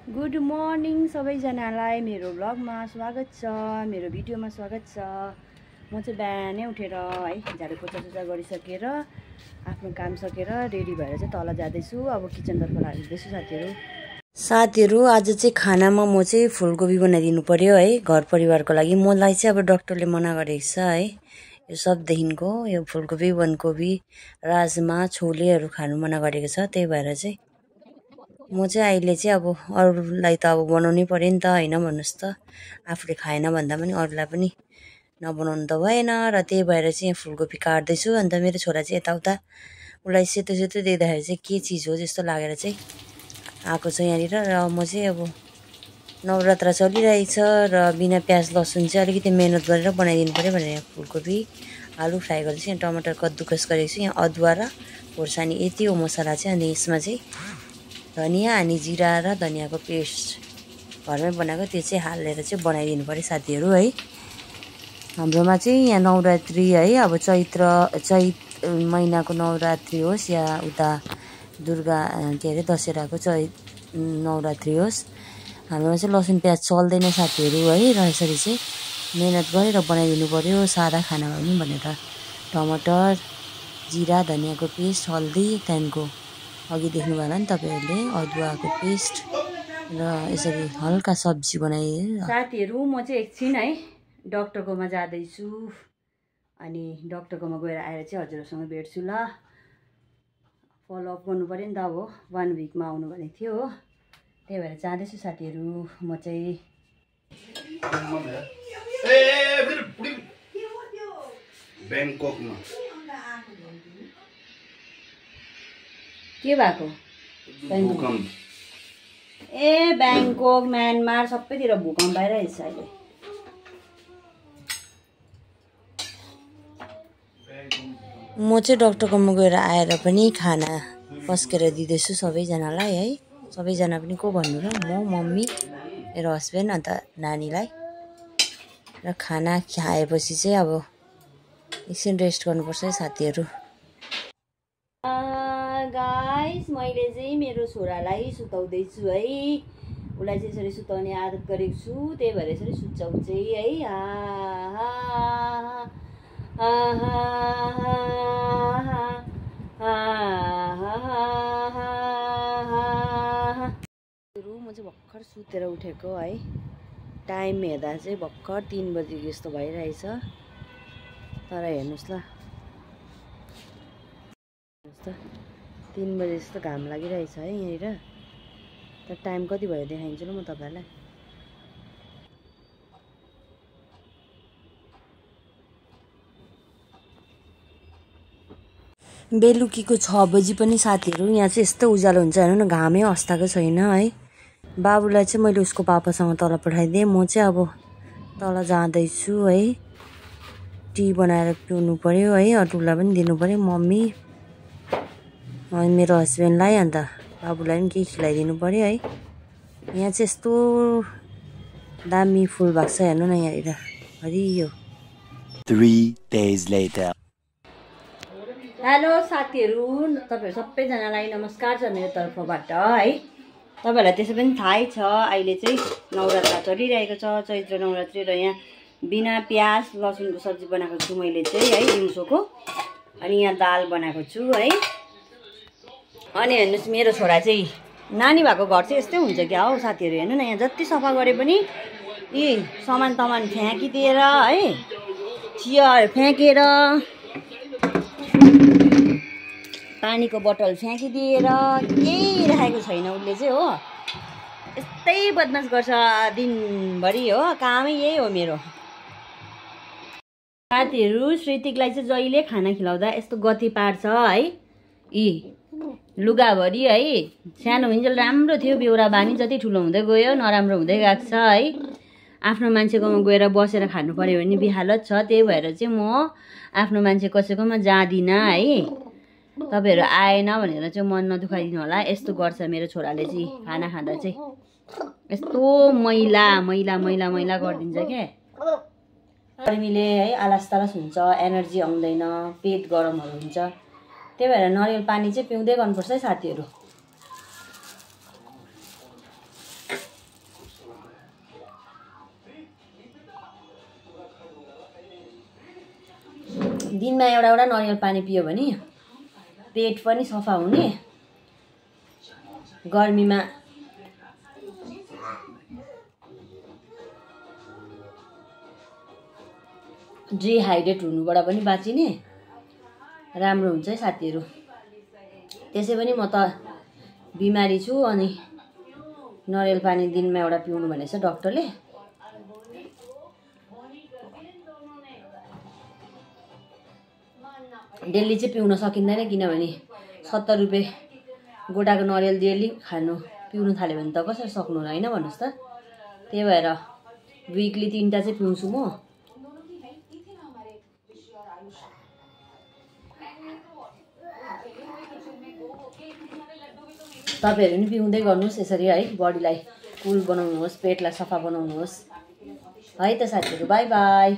Good morning सबैजनालाई मेरो ब्लगमा स्वागत छ, मेरो भिडियोमा स्वागत छ। म चाहिँ बिहानै उठेर है झाडु पोछा गरिसकेर आफ्नो काम सकेर रेडी भएर चाहिँ तल जाँदैछु। अब किचनतर्फ लाग्दैछु साथीहरू। आज चाहिँ खानामा म चाहिँ फुलकोपी बनाइदिनु पर्यो है, घर परिवारको लागि। मलाई चाहिँ अब डाक्टरले मना गरेको छ है, यो सबदेखिको यो फुलकोपी, बन्दकोपी, राजमा, छोलेहरू खानु मना गरेको छ। त्यही भएर चाहिँ म चाहिँ अहिले चाहिँ अब अरूलाई त अब बनाउनै पर्यो नि त, होइन भन्नुहोस् त। आफूले खाएन भन्दा पनि अरूलाई पनि नबनाउनु त भएन र त्यही भएर चाहिँ यहाँ फुलकोपी काट्दैछु। अन्त मेरो छोरा चाहिँ यताउता उसलाई सेतो सेतो देख्दाखेरि चाहिँ के चिज हो जस्तो लागेर चाहिँ आएको छ यहाँनिर। र म चाहिँ अब नवरात्र चलिरहेछ र बिना प्याज लसुन चाहिँ अलिकति मेहनत गरेर बनाइदिनु पऱ्यो भनेर फुलकोपी आलु फ्राई गर्दैछु। यहाँ टमाटर कद्दुकस गरेको छु, यहाँ अदुवा र खोर्सानी यति हो मसला चाहिँ। अनि यसमा चाहिँ धनिया अनि जिरा र धनियाको पेस्ट घरमै बनाएको त्यो चाहिँ हालेर चाहिँ बनाइदिनु पर्यो साथीहरू है। हाम्रोमा चाहिँ यहाँ नवरात्रि है, अब चैत महिनाको नवरात्रि होस् या उता दुर्गा के अरे दशहराको नवरात्रि होस्, हाम्रोमा चाहिँ लसुन प्याज चल्दैन साथीहरू है। र यसरी चाहिँ मेहनत गरेर बनाइदिनु पर्यो सादा खाना भए पनि भनेर। टमाटर, जिरा, धनियाको पेस्ट, हल्दी, त्यहाँदेखिको अघि देख्नुभयो होला नि तपाईँहरूले अदुवाको पेस्ट र यसरी हल्का सब्जी बनाइदिनु। साथीहरू म चाहिँ एकछिन है डक्टरकोमा जाँदैछु, अनि डक्टरकोमा गएर आएर चाहिँ हजुरहरूसँग भेट्छु ल। फलोअप गर्नु पऱ्यो नि त, अब 1 विकमा आउनु भनेको थियो हो, त्यही भएर जाँदैछु साथीहरू। म चाहिँ ब्याङ्ककमा के भएको ब्याङ्कक, म्यानमार सबैतिर भूकम्प आइरहेछ अहिले। म चाहिँ डक्टरकोमा गएर आएर पनि खाना पस्केर दिँदैछु सबैजनालाई है। सबैजना पनि को भन्नु र, म, मम्मी, मेरो हस्बेन्ड अन्त नानीलाई। र खाना खाएपछि चाहिँ अब एकछिन रेस्ट गर्नुपर्छ है साथीहरू। गाइस मैले चाहिँ मेरो छोरालाई सुताउँदैछु है, उसलाई चाहिँ यसरी सुताउने आदत गरेको छु, त्यही भएर यसरी सुत्छौँ चाहिँ है। म चाहिँ भर्खर सुतेर उठेको है, टाइम हेर्दा चाहिँ भर्खर 3 बजी जस्तो भइरहेछ। तर हेर्नुहोस् ल, 3 बजे जस्तो घाम लागिरहेछ है यहाँनिर। तर टाइम कति भयो देखाइदिन्छु ल म तपाईँहरूलाई। बेलुकीको 6 बजी पनि साथीहरू। यहाँ चाहिँ यस्तो उज्यालो हुन्छ हेर्नु न, घामै अस्ताएको छैन है। बाबुलाई चाहिँ मैले उसको पापासँग तल पठाइदिएँ, म चाहिँ अब तल जाँदैछु है। टी बनाएर पिउनु पऱ्यो है, अरूलाई पनि दिनु पऱ्यो, मम्मी अनि मेरो हस्बेन्डलाई, अन्त बाबुलाई पनि केही खिलाइदिनु पऱ्यो है। यहाँ चाहिँ यस्तो दामी फुल भएको छ हेर्नु न यहाँनिर हरियो। 3 days later। हेलो साथीहरू, तपाईँहरू सबैजनालाई नमस्कार छ मेरो तर्फबाट है। तपाईँहरूलाई त्यसै पनि थाहै छ अहिले चाहिँ नवरात्र चलिरहेको छ, चैत्र नवरात्रि। र यहाँ बिना प्याज लसुनको सब्जी बनाएको छु मैले चाहिँ है दिउँसोको। अनि यहाँ दाल बनाएको छु है। अनि हेर्नुहोस् मेरो छोरा चाहिँ, नानी भएको घर चाहिँ यस्तै हुन्छ क्या हौ साथीहरू। हेर्नु न, यहाँ जति सफा गरे पनि यी सामान फ्याँकिदिएर है, चियर फ्याँकेर, पानीको बोतल फ्याँकिदिएर केही राखेको छैन उसले चाहिँ हो। यस्तै बदमास गर्छ दिनभरि हो, कामै यही हो मेरो। साथीहरू श्रीतिकलाई चाहिँ जहिले खाना खिलाउँदा यस्तो गति पार्छ है। यी लुगाभरि है, सानो हुन्जेल राम्रो थियो, बेहोरा बानी जति ठुलो हुँदै गयो नराम्रो हुँदै गएको छ है। आफ्नो मान्छेकोमा गएर बसेर खानु पर्यो भने बिहालत छ, त्यही भएर चाहिँ म आफ्नो मान्छे कसैकोमा जाँदिनँ है। तपाईँहरू आएन भनेर चाहिँ मन नदुखाइदिनु होला। यस्तो गर्छ मेरो छोराले चाहिँ, खाना खाँदा चाहिँ यस्तो मैला मैला मैला मैला गरिदिन्छ क्या। गर्मीले है आलास तालास हुन्छ, एनर्जी आउँदैन, पेट गरमहरू हुन्छ, त्यही भएर नरिवल पानी चाहिँ पिउँदै गर्नुपर्छ है साथीहरू। दिनमा एउटा एउटा नरिवल पानी पियो भने पेट पनि सफा हुने, गर्मीमा डिहाइड्रेट हुनुबाट पनि बाँचिने, राम्रो हुन्छ है साथीहरू। त्यसै पनि म त बिमारी छु अनि नरिवल पानी दिनमा एउटा पिउनु भनेछ डाक्टरले। डेली चाहिँ पिउन सकिँदैन किनभने 70 रुपियाँ गोटाको नरिवल डेली पिउनु थाल्यो भने त कसरी सक्नु होइन भन्नुहोस् त। त्यही भएर विकली 3टा चाहिँ पिउँछु म। तपाईहरु पनि पिउँदै गर्नुहोस् यसरी है, बडीलाई कुल बनाउनुहोस्, पेटलाई सफा बनाउनुहोस् है त साथीहरु। By by.